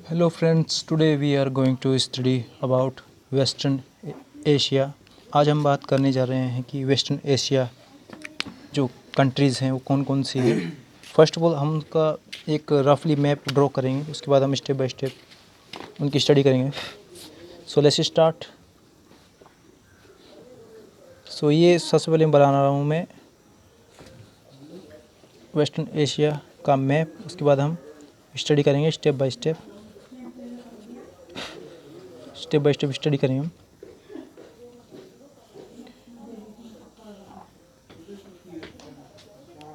Hello friends, today we are going to study about Western Asia। आज हम बात करने जा रहे हैं कि वेस्टर्न एशिया जो कंट्रीज़ हैं वो कौन कौन सी है। फर्स्ट ऑफ ऑल हम उनका एक रफली मैप ड्रॉ करेंगे, उसके बाद हम स्टेप बाय स्टेप उनकी स्टडी करेंगे। So let's start. सो ये सबसे पहले बना रहा हूँ मैं वेस्टर्न एशिया का मैप, उसके बाद हम स्टडी करेंगे स्टेप बाय स्टेप स्टडी करेंगे हम।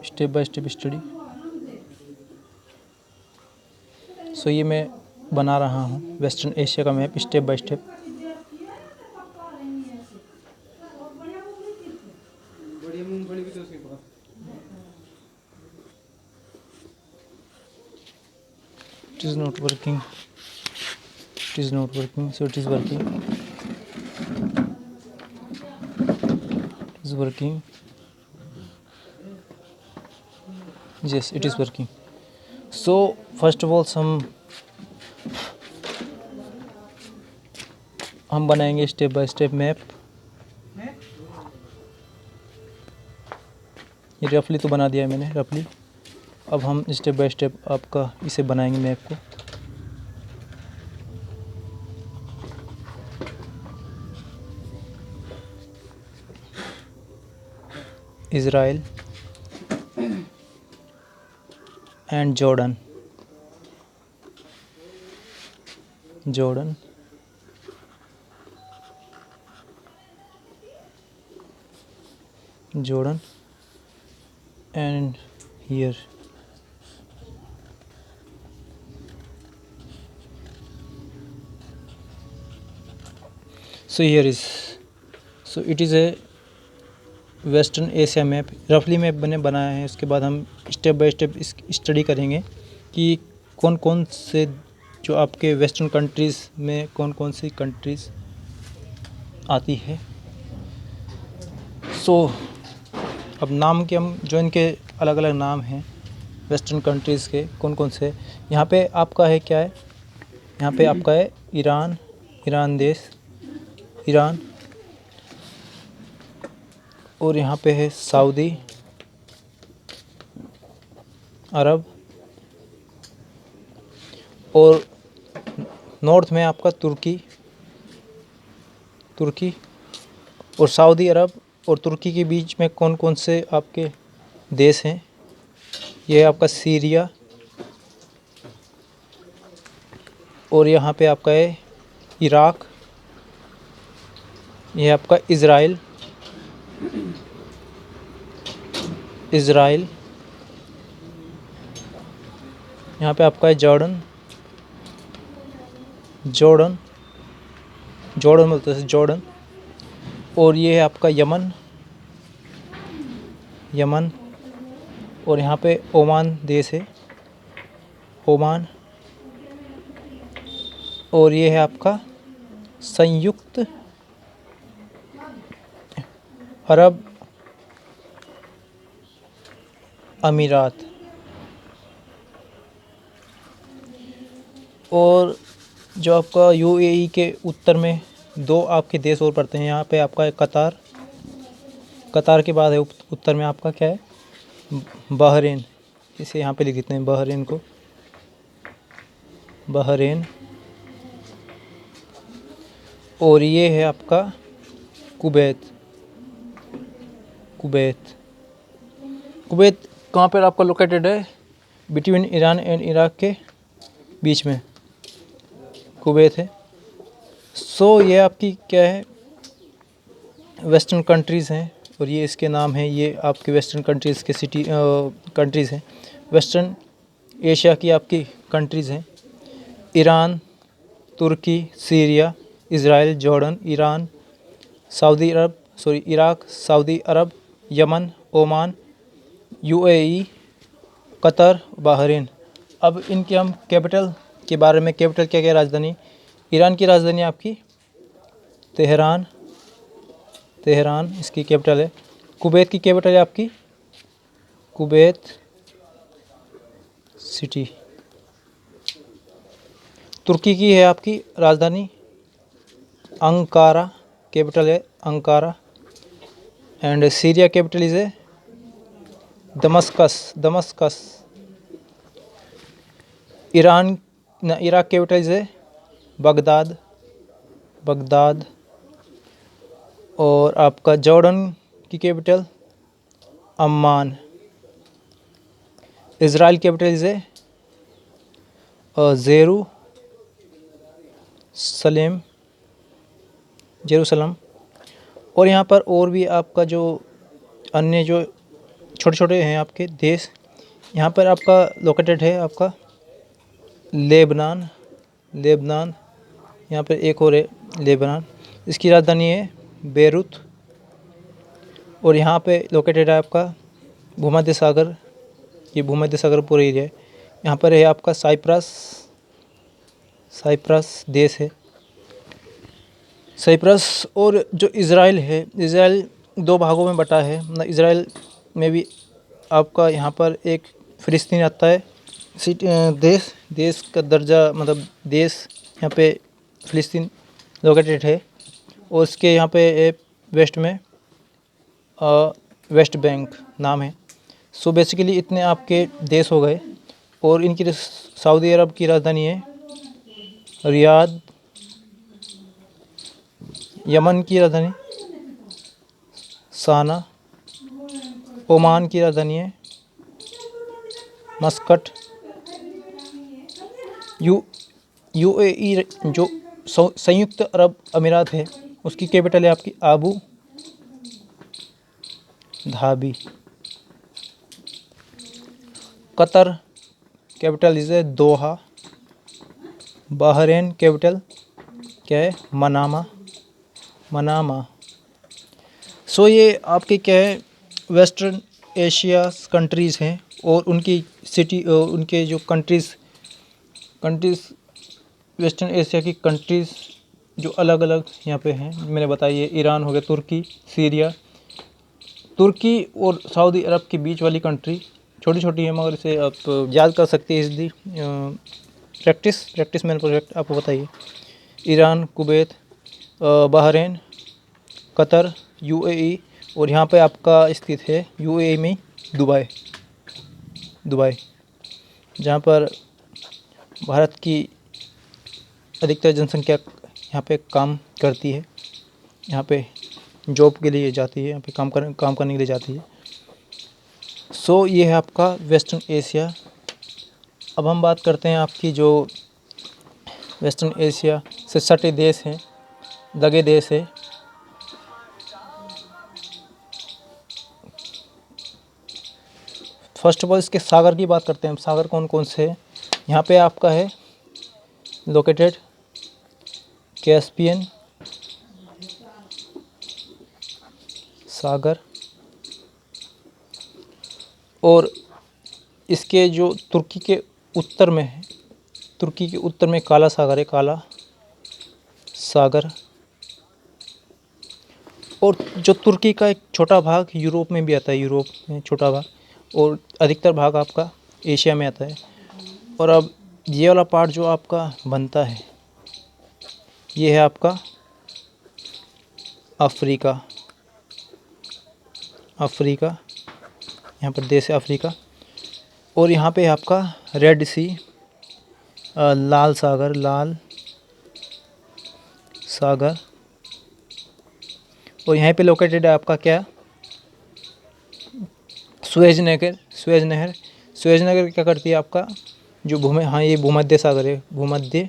Step by step study. So ये मैं बना रहा हूँ वेस्टर्न एशिया का map step by step. It is not working. It is not working. So it is working. It is working. Yes, it is working. So first of all हम बनाएंगे step by step map. ये रफली तो बना दिया है मैंने, रफली। अब हम स्टेप बाय स्टेप आपका इसे बनाएंगे मैप को। Israel and Jordan. Jordan and here so here is so it is a western Asia map, रफली मैप बनाया है। उसके बाद हम स्टेप बाय स्टेप स्टडी करेंगे कि कौन कौन से जो आपके वेस्टर्न कंट्रीज़ में कौन कौन सी कंट्रीज़ आती है। सो अब नाम के हम जो इनके अलग अलग नाम हैं वेस्टर्न कंट्रीज़ के कौन कौन से। यहाँ पे आपका है क्या है, यहाँ पे आपका है ईरान देश, ईरान। और यहाँ पे है सऊदी अरब। और नॉर्थ में आपका तुर्की और सऊदी अरब और तुर्की के बीच में कौन कौन से आपके देश हैं। ये है आपका सीरिया, और यहाँ पे आपका है इराक। ये है आपका इज़राइल। यहाँ पे आपका है जॉर्डन बोलते हैं जॉर्डन। और ये है आपका यमन। और यहाँ पे ओमान देश है, ओमान। और ये है आपका संयुक्त अरब अमीरात। और जो आपका यूएई के उत्तर में दो आपके देश और पड़ते हैं। यहाँ पे आपका है कतार के बाद है उत्तर में आपका क्या है, बहरीन। इसे यहाँ पे लिख देते हैं बहरीन को, बहरीन। और ये है आपका कुवैत कहाँ पर आपका लोकेटेड है, बिटवीन ईरान एंड इराक के बीच में कुवैत है। सो ये आपकी क्या है, वेस्टर्न कंट्रीज़ हैं। और ये इसके नाम हैं, ये आपके वेस्टर्न कंट्रीज़ के कंट्रीज़ हैं। वेस्टर्न एशिया की आपकी कंट्रीज़ हैं ईरान, तुर्की, Syria, Israel, Jordan, Iraq, Saudi अरब, Yemen, Oman, UAE, Qatar, Bahrain. अब इनके हम कैपिटल के बारे में, कैपिटल क्या राजधानी। ईरान की राजधानी आपकी तेहरान, इसकी कैपिटल है। कुवैत की कैपिटल है आपकी कुवैत सिटी। तुर्की की है आपकी राजधानी अंकारा, कैपिटल है Ankara. And Syria capital is a Damascus. Iraq capital is a Baghdad. और आपका जॉर्डन की capital Amman. Israel capital is a Jerusalem. और यहाँ पर और भी आपका जो अन्य जो छोटे छोटे हैं आपके देश, यहाँ पर आपका लोकेटेड है आपका लेबनान। यहाँ पर एक और है लेबनान, इसकी राजधानी है बेरूत। और यहाँ पे लोकेटेड है आपका भूमध्य सागर, ये भूमध्य सागर पूरा एरिया है। यहाँ पर है आपका साइप्रस देश है, साइप्रस। और जो इज़राइल है, इज़राइल दो भागों में बटा है। मतलब इज़राइल में भी आपका यहाँ पर एक फ़िलिस्तीन आता है देश का दर्जा, मतलब देश यहाँ पे फ़िलिस्तीन लोकेटेड है। और उसके यहाँ पे वेस्ट में वेस्ट बैंक नाम है। सो बेसिकली इतने आपके देश हो गए। और इनकी सऊदी अरब की राजधानी है रियाद। यमन की राजधानी साना। ओमान की राजधानी है मस्कट। यूएई जो संयुक्त अरब अमीरात है, उसकी कैपिटल है आपकी Abu Dhabi. Qatar capital is Doha. Bahrain capital क्या है मनामा। सो ये आपके क्या है वेस्टर्न एशिया कंट्रीज़ हैं। और उनकी उनके जो कंट्रीज़ वेस्टर्न एशिया की कंट्रीज़ जो अलग अलग यहाँ पे हैं मैंने बताई है। ईरान हो गया, तुर्की और सऊदी अरब के बीच वाली कंट्री छोटी छोटी है, मगर इसे आप याद कर सकते हैं इजली। प्रैक्टिस मैन प्रोजेक्ट आपको बताइए। Iran, Kuwait, Bahrain, Qatar, UAE. और यहाँ पे आपका स्थित है यूएई में दुबई, जहाँ पर भारत की अधिकतर जनसंख्या यहाँ पे काम करती है, यहाँ पे जॉब के लिए जाती है, यहाँ पे काम करने के लिए जाती है। सो ये है आपका वेस्टर्न एशिया। अब हम बात करते हैं आपकी जो वेस्टर्न एशिया से सटे देश हैं, लगे देश है। फर्स्ट ऑफ ऑल इसके सागर की बात करते हैं। सागर कौन कौन से हैं? यहाँ पे आपका है लोकेटेड कैस्पियन सागर। और इसके जो तुर्की के उत्तर में है, तुर्की के उत्तर में काला सागर है, काला सागर। और जो तुर्की का एक छोटा भाग यूरोप में भी आता है, यूरोप में छोटा भाग, और अधिकतर भाग आपका एशिया में आता है। और अब ये वाला पार्ट जो आपका बनता है, ये है आपका अफ्रीका। यहाँ पर देश है अफ्रीका। और यहाँ पे आपका रेड सी, लाल सागर। और यहाँ पे लोकेटेड है आपका क्या सुएज नहर क्या करती है आपका जो ये भूमध्य सागर है, भूमध्य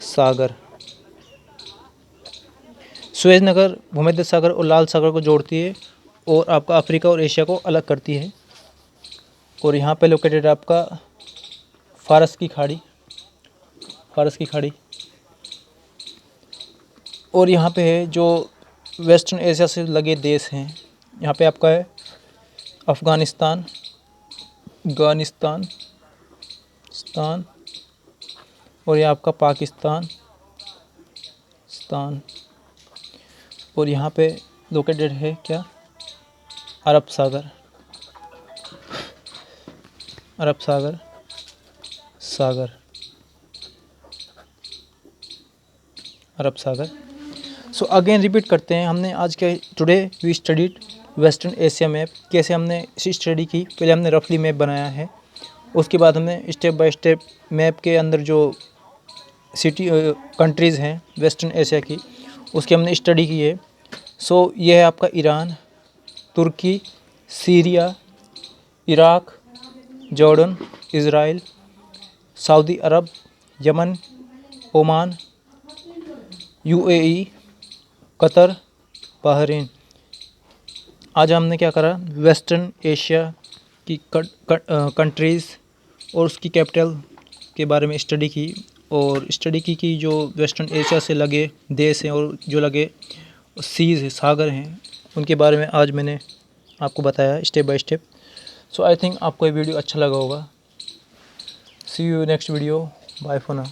सागर। सुएज नहर भूमध्य सागर और लाल सागर को जोड़ती है और आपका अफ्रीका और एशिया को अलग करती है। और यहाँ पे लोकेटेड है आपका फारस की खाड़ी। और यहाँ पे है जो वेस्टर्न एशिया से लगे देश हैं, यहाँ पे आपका है अफ़गानिस्तान और ये आपका पाकिस्तान। और यहाँ पे लोकेटेड है क्या अरब सागर। अरब सागर। सो अगेन रिपीट करते हैं, हमने आज के today we studied western Asia map. कैसे हमने इसी स्टडी की, पहले हमने रफली मैप बनाया है, उसके बाद हमने स्टेप बाय स्टेप मैप के अंदर जो सिटी कंट्रीज़ हैं वेस्टर्न एशिया की, उसकी हमने स्टडी की है। सो ये है आपका ईरान, तुर्की, Syria, Iraq, Jordan, Israel, Saudi अरब, Yemen, Oman, UAE, Qatar, Bahrain. आज हमने क्या करा, वेस्टर्न एशिया की कंट्रीज़ और उसकी कैपिटल के बारे में स्टडी की, और स्टडी की कि जो वेस्टर्न एशिया से लगे देश हैं और जो लगे सीज़ है, सागर हैं, उनके बारे में आज मैंने आपको बताया step by step. So I think आपको ये वीडियो अच्छा लगा होगा। See you next video, bye for now.